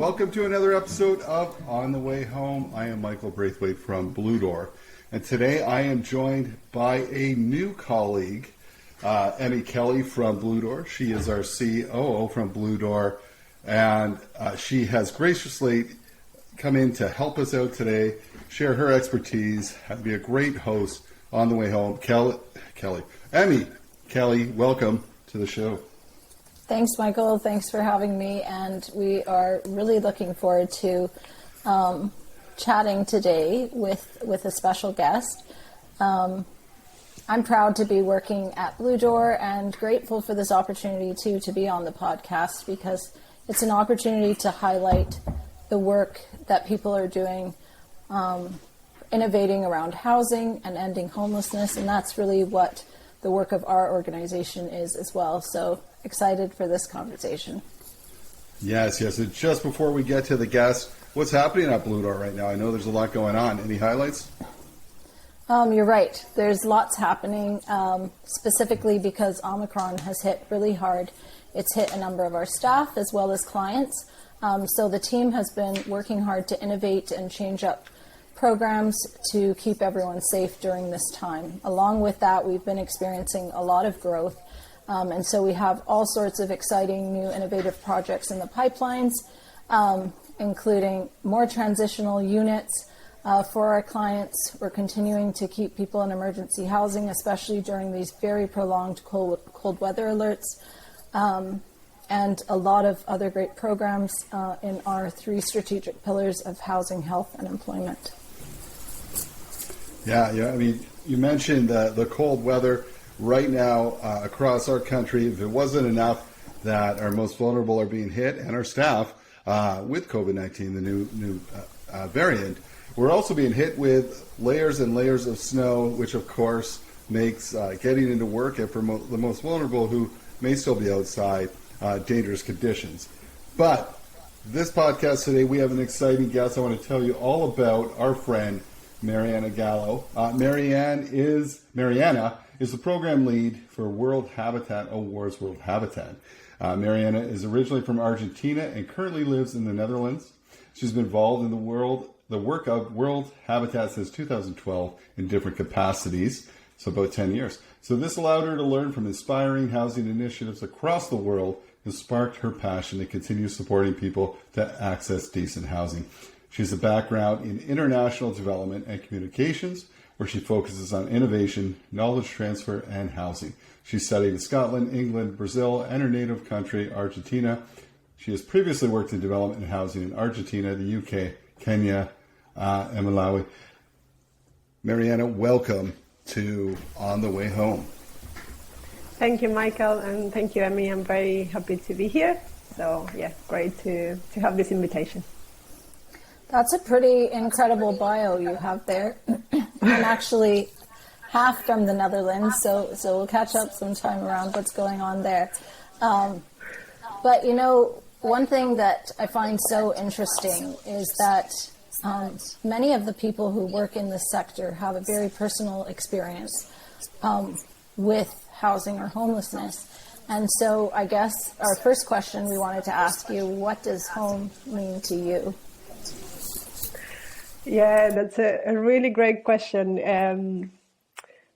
Welcome to another episode of On the Way Home. I am Michael Braithwaite from Blue Door, and today I am joined by a new colleague, Emmy Kelly from Blue Door. She is our COO from Blue Door, and she has graciously come in to help us out today, share her expertise, and be a great host on the way home. Emmy Kelly, welcome to the show. Thanks, Michael. Thanks for having me, and we are really looking forward to chatting today with a special guest. I'm proud to be working at Blue Door and grateful for this opportunity to be on the podcast, because it's an opportunity to highlight the work that people are doing, innovating around housing and ending homelessness, and that's really what the work of our organization is as well. So excited for this conversation. Yes. And just before we get to the guest, what's happening at Blue Door right now? I know there's a lot going on. Any highlights? You're right. There's lots happening, specifically because Omicron has hit really hard. It's hit a number of our staff as well as clients. So the team has been working hard to innovate and change up programs to keep everyone safe during this time. Along with that, we've been experiencing a lot of growth. And so we have all sorts of exciting new innovative projects in the pipelines, including more transitional units for our clients. We're continuing to keep people in emergency housing, especially during these very prolonged cold weather alerts, and a lot of other great programs in our three strategic pillars of housing, health, and employment. Yeah. I mean, you mentioned the cold weather. Right now, across our country, if it wasn't enough that our most vulnerable are being hit, and our staff with COVID-19, the new variant, we're also being hit with layers and layers of snow, which of course makes getting into work and for the most vulnerable who may still be outside dangerous conditions. But this podcast today, we have an exciting guest. I want to tell you all about our friend Mariana Gallo. Mariana is the program lead for World Habitat Awards World Habitat. Mariana is originally from Argentina and currently lives in the Netherlands. She's been involved in the work of World Habitat since 2012 in different capacities, so about 10 years. So this allowed her to learn from inspiring housing initiatives across the world and sparked her passion to continue supporting people to access decent housing. She has a background in international development and communications, where she focuses on innovation, knowledge transfer, and housing. She studied in Scotland, England, Brazil, and her native country, Argentina. She has previously worked in development and housing in Argentina, the UK, Kenya, and Malawi. Mariana, welcome to On the Way Home. Thank you, Michael, and thank you, Emmy. I'm very happy to be here. So, yeah, great to have this invitation. That's a pretty incredible bio you have there. I'm actually half from the Netherlands, so we'll catch up sometime around what's going on there. But, you know, one thing that I find so interesting is that many of the people who work in this sector have a very personal experience with housing or homelessness. And so I guess our first question we wanted to ask you, what does home mean to you? Yeah, that's a really great question.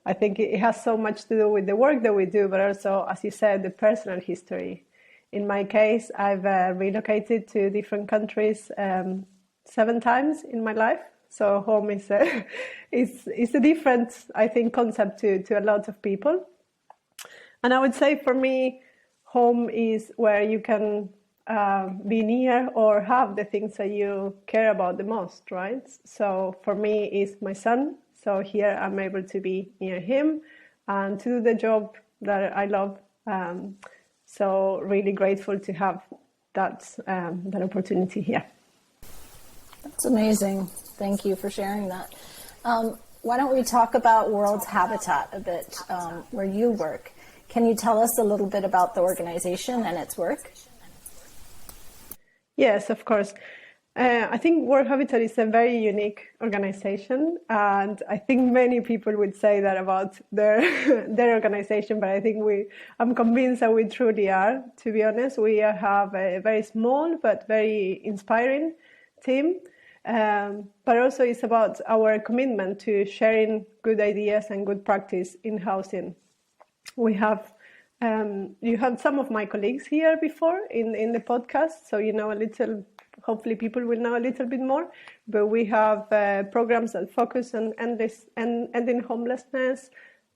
I think it has so much to do with the work that we do, but also, as you said, the personal history. In my case, I've relocated to different countries 7 times in my life. So home is a different, I think, concept to a lot of people. And I would say for me, home is where you can be near or have the things that you care about the most, right? So for me, it's my son. So here I'm able to be near him and to do the job that I love. So really grateful to have that opportunity here. That's amazing. Thank you for sharing that. Why don't we talk about World Habitat a bit, where you work? Can you tell us a little bit about the organization and its work? Yes, of course. I think World Habitat is a very unique organization, and I think many people would say that about their their organization. But I think I'm convinced that we truly are. To be honest, we have a very small but very inspiring team. But also, it's about our commitment to sharing good ideas and good practice in housing. We have. You have some of my colleagues here before in the podcast, so you know a little. Hopefully people will know a little bit more, but we have programs that focus on ending homelessness,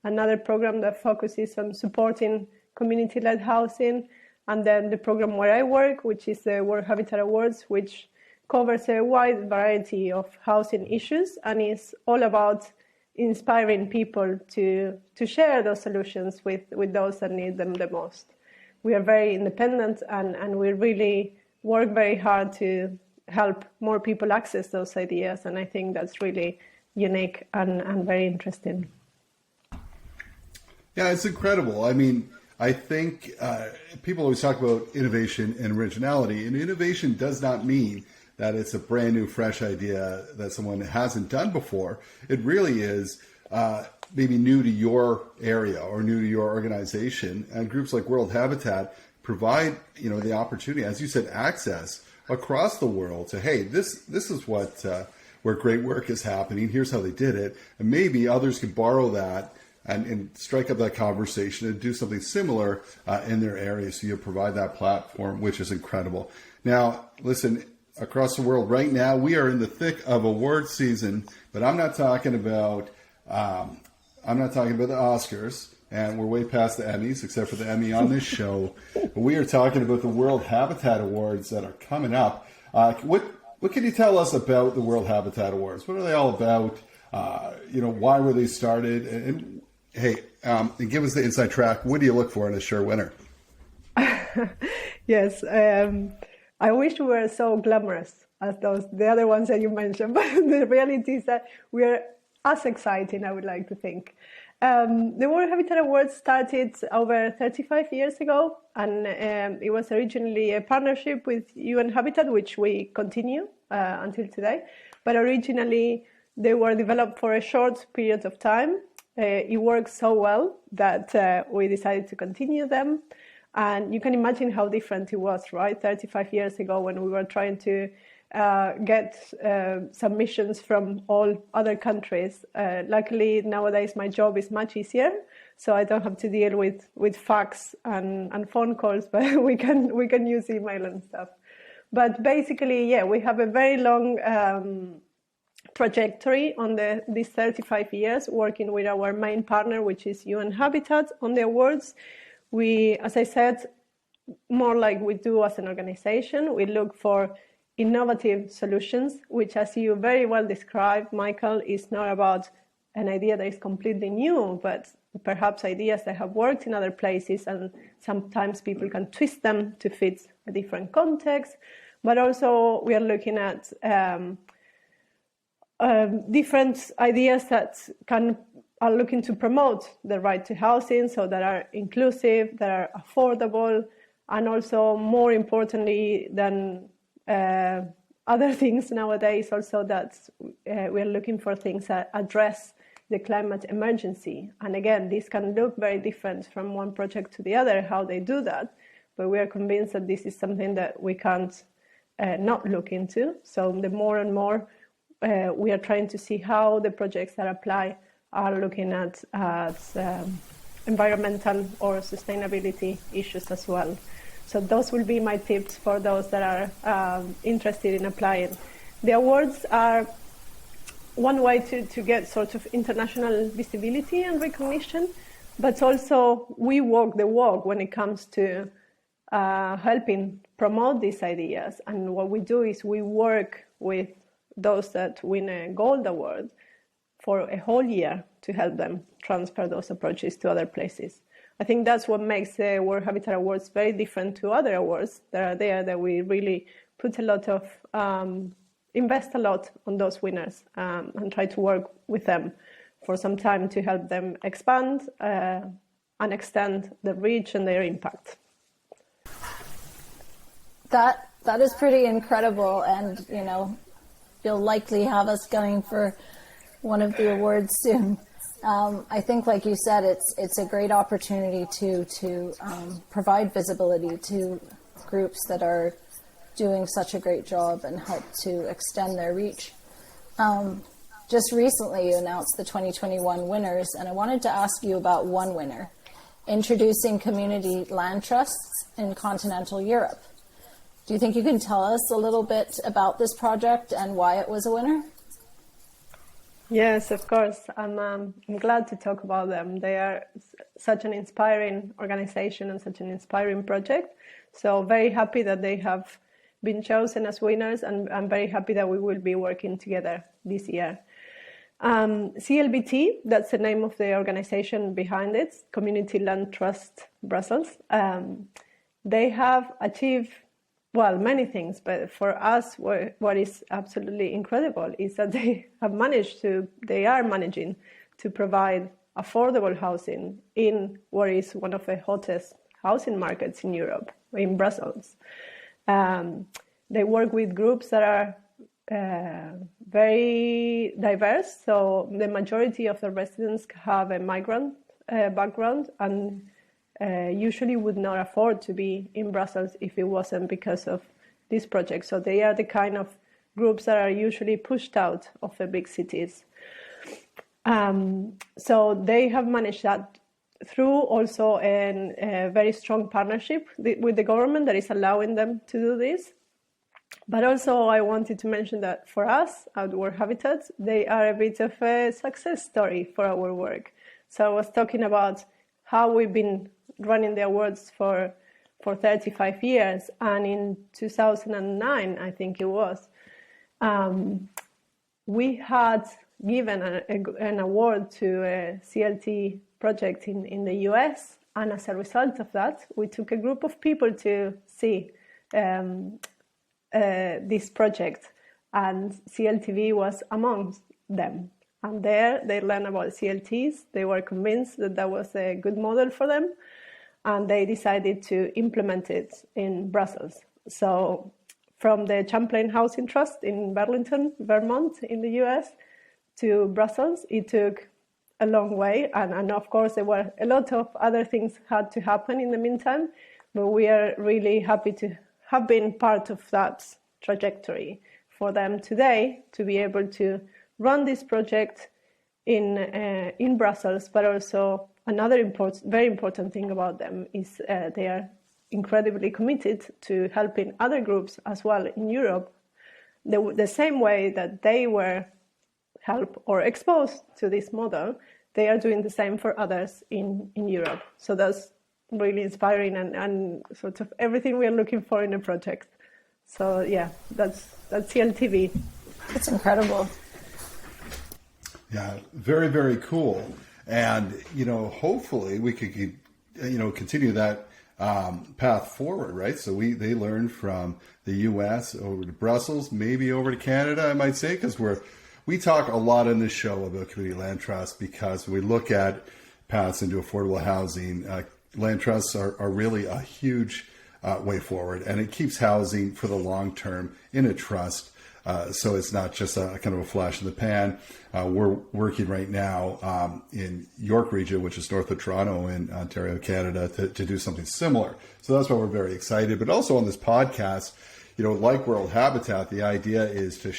another program that focuses on supporting community-led housing, and then the program where I work, which is the World Habitat Awards, which covers a wide variety of housing issues and is all about inspiring people to share those solutions with those that need them the most. We are very independent and we really work very hard to help more people access those ideas, and I think that's really unique and very interesting. Yeah, it's incredible. I mean, I think people always talk about innovation and originality, and innovation does not mean that it's a brand new, fresh idea that someone hasn't done before. It really is maybe new to your area or new to your organization, and groups like World Habitat provide, you know, the opportunity, as you said, access across the world to, hey, this is what where great work is happening. Here's how they did it, and maybe others can borrow that and strike up that conversation and do something similar in their area. So you provide that platform, which is incredible. Now, listen, across the world right now, we are in the thick of award season, but I'm not talking about the Oscars. And we're way past the Emmys, except for the Emmy on this show. But we are talking about the World Habitat Awards that are coming up. What can you tell us about the World Habitat Awards? What are they all about? Why were they started? And and give us the inside track. What do you look for in a sure winner? Yes, I wish we were so glamorous as the other ones that you mentioned, but the reality is that we are as exciting, I would like to think. The World Habitat Awards started over 35 years ago, and it was originally a partnership with UN Habitat, which we continue until today. But originally, they were developed for a short period of time. It worked so well that we decided to continue them. And you can imagine how different it was, right? 35 years ago when we were trying to get submissions from all other countries. Luckily, nowadays my job is much easier, so I don't have to deal with fax and phone calls, but we can use email and stuff. But basically, yeah, we have a very long trajectory on these 35 years working with our main partner, which is UN Habitat, on the awards. We, as I said, more like we do as an organization, we look for innovative solutions, which, as you very well described, Michael, is not about an idea that is completely new, but perhaps ideas that have worked in other places, and sometimes people can twist them to fit a different context. But also we are looking at different ideas that are looking to promote the right to housing, so that are inclusive, that are affordable, and also, more importantly than other things nowadays, also that we are looking for things that address the climate emergency. And again, this can look very different from one project to the other, how they do that, but we are convinced that this is something that we can't not look into. So the more and more we are trying to see how the projects that apply are looking at environmental or sustainability issues as well. So those will be my tips for those that are interested in applying. The awards are one way to get sort of international visibility and recognition, but also we walk the walk when it comes to helping promote these ideas. And what we do is we work with those that win a gold award for a whole year to help them transfer those approaches to other places. I think that's what makes the World Habitat Awards very different to other awards that are there, that we really put a lot of, invest a lot on those winners and try to work with them for some time to help them expand and extend the reach and their impact. That is pretty incredible, and you'll likely have us gunning for one of the awards soon. I think, like you said, it's a great opportunity to provide visibility to groups that are doing such a great job and help to extend their reach. Just recently, you announced the 2021 winners, and I wanted to ask you about one winner, introducing community land trusts in continental Europe. Do you think you can tell us a little bit about this project and why it was a winner? Yes, of course. I'm glad to talk about them. They are such an inspiring organization and such an inspiring project. So very happy that they have been chosen as winners, and I'm very happy that we will be working together this year. CLBT, that's the name of the organization behind it, Community Land Trust Brussels. They have achieved, well, many things, but for us, what is absolutely incredible is that they are managing to provide affordable housing in what is one of the hottest housing markets in Europe, in Brussels. They work with groups that are very diverse. So the majority of the residents have a migrant background and usually would not afford to be in Brussels if it wasn't because of this project. So they are the kind of groups that are usually pushed out of the big cities. So they have managed that through also a very strong partnership with the government that is allowing them to do this. But also I wanted to mention that for us, Outdoor Habitats, they are a bit of a success story for our work. So I was talking about how we've been running the awards for 35 years. And in 2009, I think it was, we had given an award to a CLT project in the US. And as a result of that, we took a group of people to see this project, and CLTV was amongst them. And there they learned about CLTs. They were convinced that that was a good model for them, and they decided to implement it in Brussels. So from the Champlain Housing Trust in Burlington, Vermont in the US to Brussels, it took a long way. And of course, there were a lot of other things had to happen in the meantime, but we are really happy to have been part of that trajectory for them today to be able to run this project in Brussels. But also another very important thing about them is they are incredibly committed to helping other groups as well in Europe, the same way that they were helped or exposed to this model. They are doing the same for others in Europe. So that's really inspiring and sort of everything we are looking for in a project. So yeah, that's CLTV. It's incredible. Yeah, very, very cool. And, hopefully we could, continue that path forward, right? So they learned from the US over to Brussels, maybe over to Canada, I might say, because we talk a lot in this show about community land trusts because we look at paths into affordable housing. Land trusts are really a huge way forward, and it keeps housing for the long term in a trust. So it's not just a kind of a flash in the pan. We're working right now in York region, which is north of Toronto in Ontario, Canada, to do something similar. So that's why we're very excited. But also on this podcast, like World Habitat, the idea is to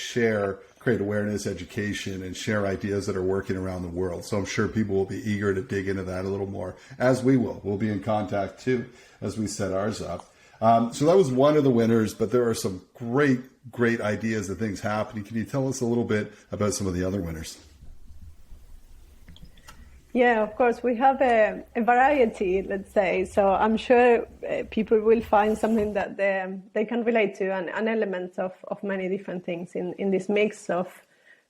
create awareness, education, and share ideas that are working around the world. So I'm sure people will be eager to dig into that a little more, as we will. We'll be in contact too, as we set ours up. So that was one of the winners, but there are some great ideas and things happening. Can you tell us a little bit about some of the other winners? Yeah, of course. We have a variety, let's say. So I'm sure people will find something that they can relate to, an element of many different things in this mix of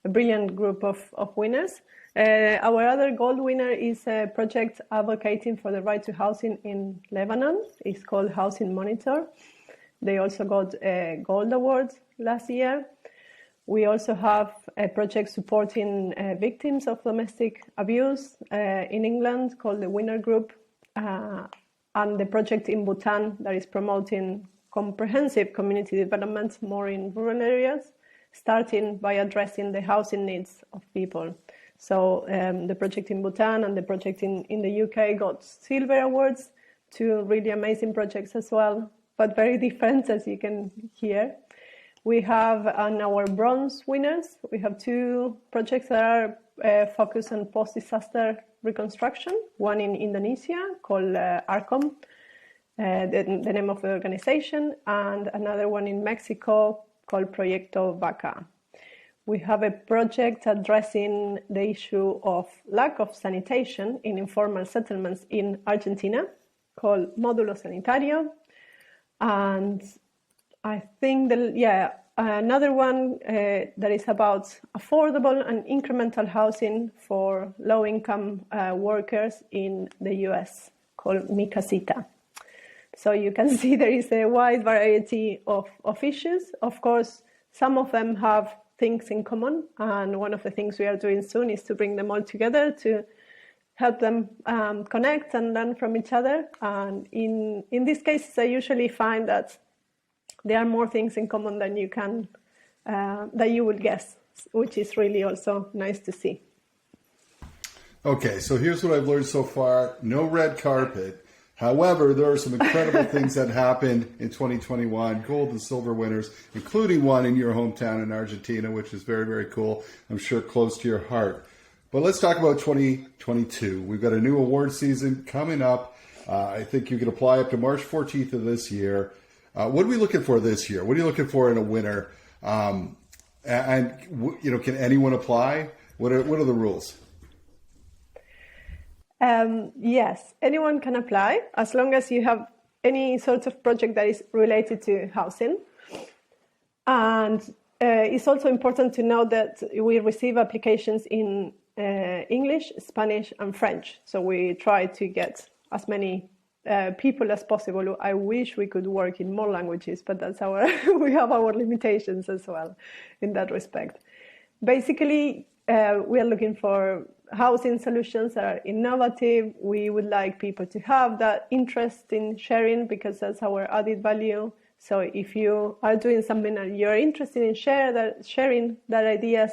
a brilliant group of winners. Our other gold winner is a project advocating for the right to housing in Lebanon. It's called Housing Monitor. They also got a gold award last year. We also have a project supporting victims of domestic abuse in England called the Winner Group, and the project in Bhutan that is promoting comprehensive community development more in rural areas, starting by addressing the housing needs of people. So the project in Bhutan and the project in the UK got silver awards, two really amazing projects as well, but very different, as you can hear. We have our bronze winners. We have two projects that are focused on post-disaster reconstruction, one in Indonesia called ARCOM, the name of the organization, and another one in Mexico called Proyecto Vaca. We have a project addressing the issue of lack of sanitation in informal settlements in Argentina called Módulo Sanitario. And I think another one that is about affordable and incremental housing for low-income workers in the US called Mi Casita. So you can see there is a wide variety of issues. Of course, some of them have things in common, and one of the things we are doing soon is to bring them all together to help them connect and learn from each other. And in these cases, I usually find that there are more things in common than that you would guess, which is really also nice to see. Okay, so here's what I've learned so far. No red carpet. However, there are some incredible things that happened in 2021, gold and silver winners, including one in your hometown in Argentina, which is very, very cool. I'm sure close to your heart. But let's talk about 2022. We've got a new award season coming up. I think you can apply up to March 14th of this year. What are we looking for this year? What are you looking for in a winner? Can anyone apply? What are the rules? Yes, anyone can apply as long as you have any sort of project that is related to housing. And it's also important to know that we receive applications in English, Spanish, and French. So we try to get as many people as possible. I wish we could work in more languages, but that's we have our limitations as well in that respect. Basically, we are looking for housing solutions that are innovative. We would like people to have that interest in sharing because that's our added value. So if you are doing something that you're interested in sharing that ideas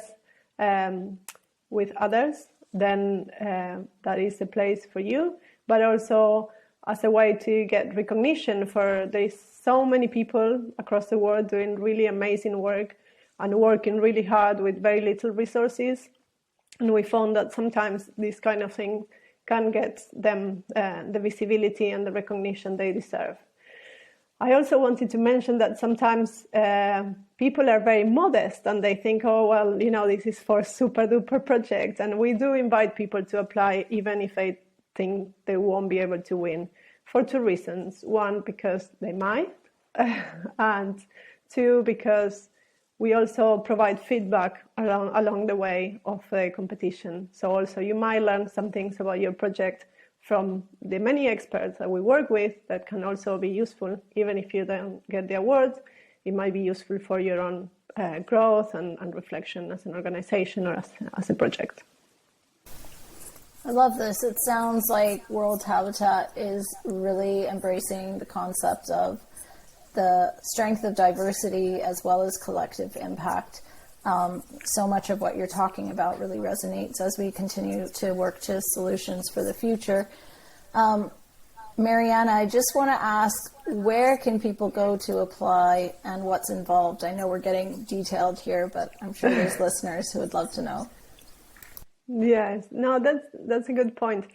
with others, then that is the place for you. But also as a way to get recognition for there's so many people across the world doing really amazing work and working really hard with very little resources. And we found that sometimes this kind of thing can get them the visibility and the recognition they deserve. I also wanted to mention that sometimes people are very modest and they think, oh, well, this is for super duper project. And we do invite people to apply even if they think they won't be able to win for two reasons. One, because they might, and two, because we also provide feedback along the way of the competition. So also you might learn some things about your project from the many experts that we work with that can also be useful. Even if you don't get the award, it might be useful for your own growth and reflection as an organization or as a project. I love this. It sounds like World Habitat is really embracing the concept of the strength of diversity as well as collective impact. So much of what you're talking about really resonates as we continue to work to solutions for the future. Mariana, I just want to ask, where can people go to apply and what's involved? I know we're getting detailed here, but I'm sure there's listeners who would love to know. Yes, no, that's a good point.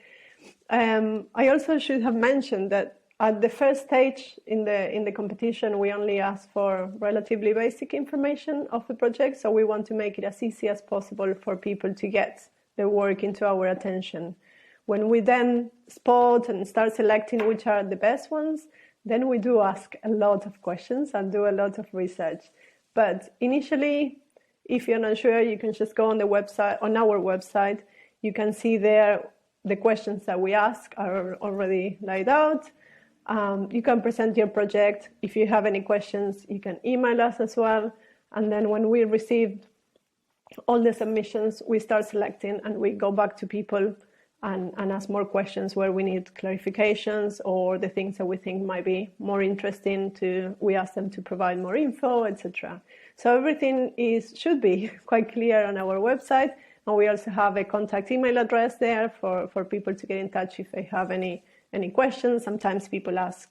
I also should have mentioned that at the first stage in the competition, we only ask for relatively basic information of the project. So we want to make it as easy as possible for people to get the work into our attention. When we then spot and start selecting which are the best ones, then we do ask a lot of questions and do a lot of research. But initially, if you're not sure, you can just go on our website. You can see there the questions that we ask are already laid out. You can present your project. If you have any questions, you can email us as well. And then when we receive all the submissions, we start selecting and we go back to people and ask more questions where we need clarifications, or the things that we think might be more interesting we ask them to provide more info, etc. So everything should be quite clear on our website, and we also have a contact email address there for people to get in touch if they have any questions. Sometimes people ask,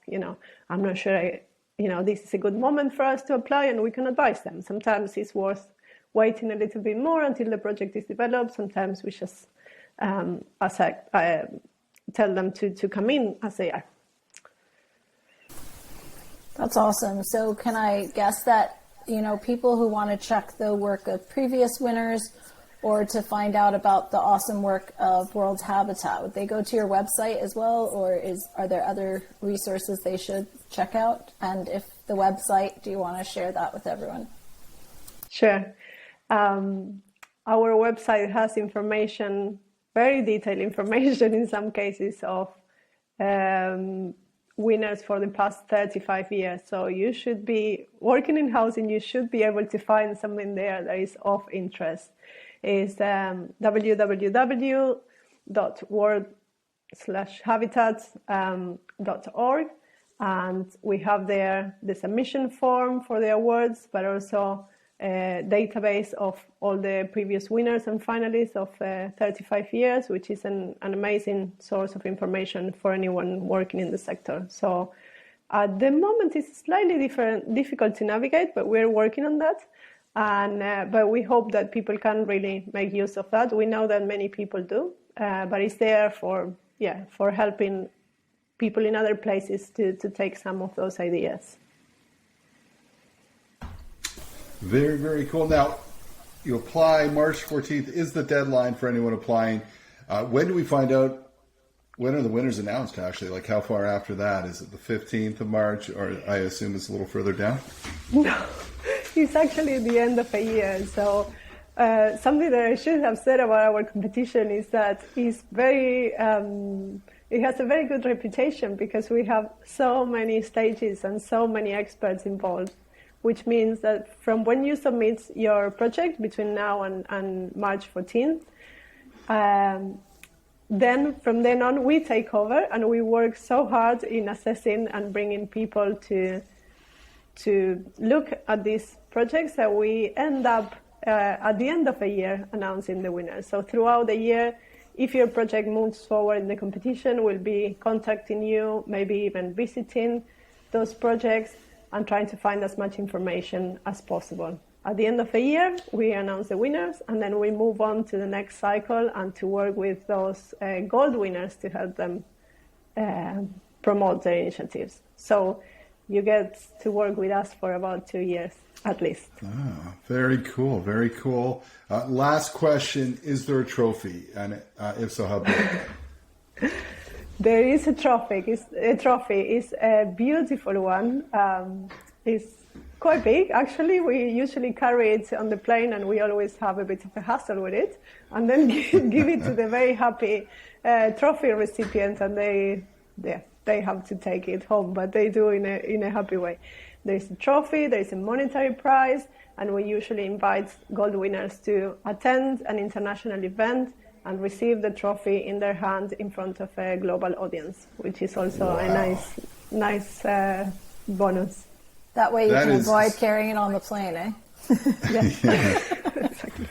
I'm not sure, this is a good moment for us to apply, and we can advise them. Sometimes it's worth waiting a little bit more until the project is developed. Sometimes we just tell them to come in as they are. That's awesome. So can I guess that, people who want to check the work of previous winners or to find out about the awesome work of World Habitat, would they go to your website as well, or are there other resources they should check out? And if the website, do you want to share that with everyone? Sure. Our website has information, very detailed information in some cases, of winners for the past 35 years. So you should be working in housing, you should be able to find something there that is of interest. It's www.world/habitat.org, and we have there the submission form for the awards, but also a database of all the previous winners and finalists of 35 years, which is an amazing source of information for anyone working in the sector. So at the moment it's slightly difficult to navigate, but we're working on that. And but we hope that people can really make use of that. We know that many people do, but it's there for helping people in other places to take some of those ideas. Very, very cool. Now, you apply March 14th is the deadline for anyone applying. When do we find out? When are the winners announced, actually? Like, how far after that? Is it the 15th of March, or I assume it's a little further down? No, it's actually the end of a year. So something that I should have said about our competition is that it's very, it has a very good reputation because we have so many stages and so many experts involved, which means that from when you submit your project between now and March 14th, then from then on we take over and we work so hard in assessing and bringing people to look at these projects that we end up at the end of the year announcing the winners. So throughout the year, if your project moves forward in the competition, we'll be contacting you, maybe even visiting those projects and trying to find as much information as possible. At the end of the year, we announce the winners, and then we move on to the next cycle and to work with those gold winners to help them promote their initiatives. So you get to work with us for about 2 years, at least. Ah, very cool, very cool. Last question, is there a trophy? And if so, how big? There is a trophy. It's a beautiful one. It's quite big, actually. We usually carry it on the plane, and we always have a bit of a hassle with it, and then give it to the very happy trophy recipient, and they have to take it home, but they do in a happy way. There's a trophy, there's a monetary prize, and we usually invite gold winners to attend an international event and receive the trophy in their hand in front of a global audience, which is also a nice bonus. That way you can avoid carrying it on the plane, eh? Exactly.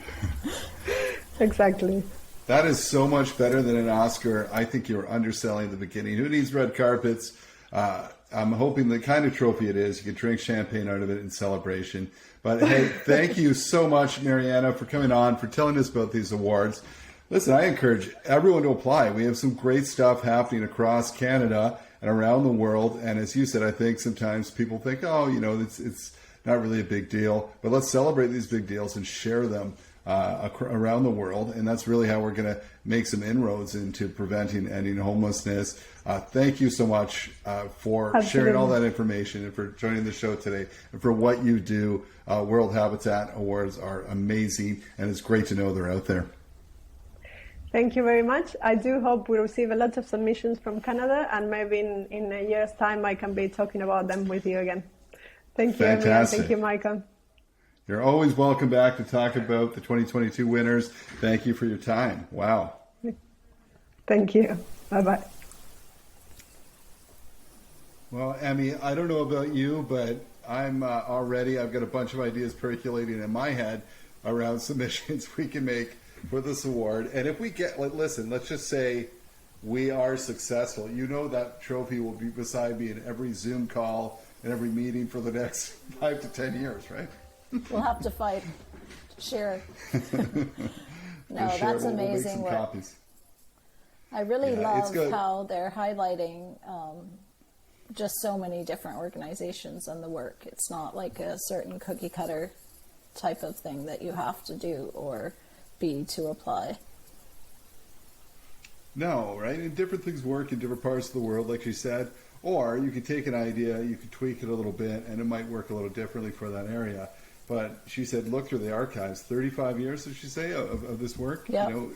Exactly. That is so much better than an Oscar. I think you were underselling the beginning. Who needs red carpets? I'm hoping the kind of trophy it is, you can drink champagne out of it in celebration. But hey, thank you so much, Mariana, for coming on, for telling us about these awards. Listen, I encourage everyone to apply. We have some great stuff happening across Canada and around the world. And as you said, I think sometimes people think, it's not really a big deal. But let's celebrate these big deals and share them around the world. And that's really how we're going to make some inroads into preventing and ending homelessness. Thank you so much for sharing all that information and for joining the show today and for what you do. World Habitat Awards are amazing, and it's great to know they're out there. Thank you very much. I do hope we receive a lot of submissions from Canada, and maybe in a year's time I can be talking about them with you again. Thank you, everyone. Thank you, Michael. You're always welcome back to talk about the 2022 winners. Thank you for your time. Wow. Thank you. Bye-bye. Well, Emmy, I don't know about you, but I've got a bunch of ideas percolating in my head around submissions we can make for this award. And if we listen, let's just say we are successful. You know that trophy will be beside me in every Zoom call and every meeting for the next 5 to 10 years, right? We'll have to fight. Share. No, that's amazing work. Copies. I really love how they're highlighting just so many different organizations and the work. It's not like a certain cookie cutter type of thing that you have to do or be to apply. No, right? And different things work in different parts of the world, like you said. Or you could take an idea, you could tweak it a little bit, and it might work a little differently for that area. But she said, look through the archives. 35 years, did she say, of this work? Yeah. You know,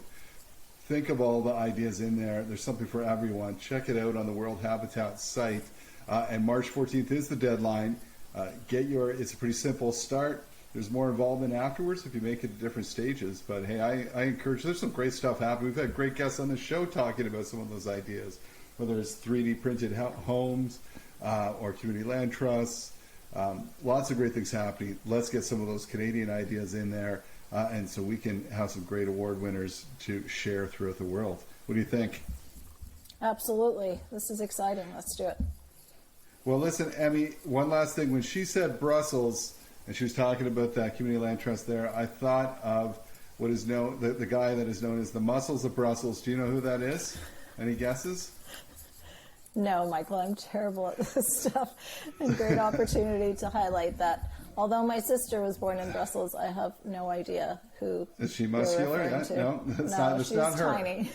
think of all the ideas in there. There's something for everyone. Check it out on the World Habitat site. And March 14th is the deadline. It's a pretty simple start. There's more involvement afterwards if you make it at different stages. But hey, I encourage, there's some great stuff happening. We've had great guests on the show talking about some of those ideas, whether it's 3D printed homes or community land trusts. Lots of great things happening. Let's get some of those Canadian ideas in there. And so we can have some great award winners to share throughout the world. What do you think? Absolutely. This is exciting. Let's do it. Well, listen, Emmy, one last thing. When she said Brussels, and she was talking about that community land trust there, I thought of what is known, the guy that is known as the Muscles of Brussels. Do you know who that is? Any guesses? No, Michael, I'm terrible at this stuff. And great opportunity to highlight that. Although my sister was born in Brussels, I have no idea who. Is she muscular? No, that's not her. Tiny.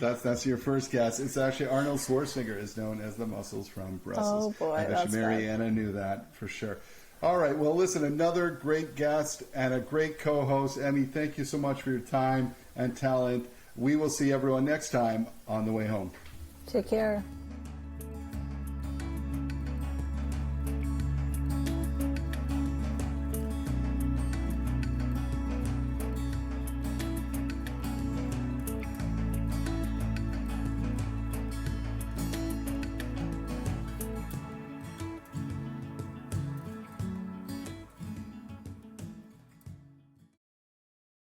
That's your first guess. It's actually Arnold Schwarzenegger is known as the Muscles from Brussels. Oh boy, I bet you Mariana knew that for sure. All right, well, listen, another great guest and a great co-host. Emmy, thank you so much for your time and talent. We will see everyone next time on The Way Home. Take care.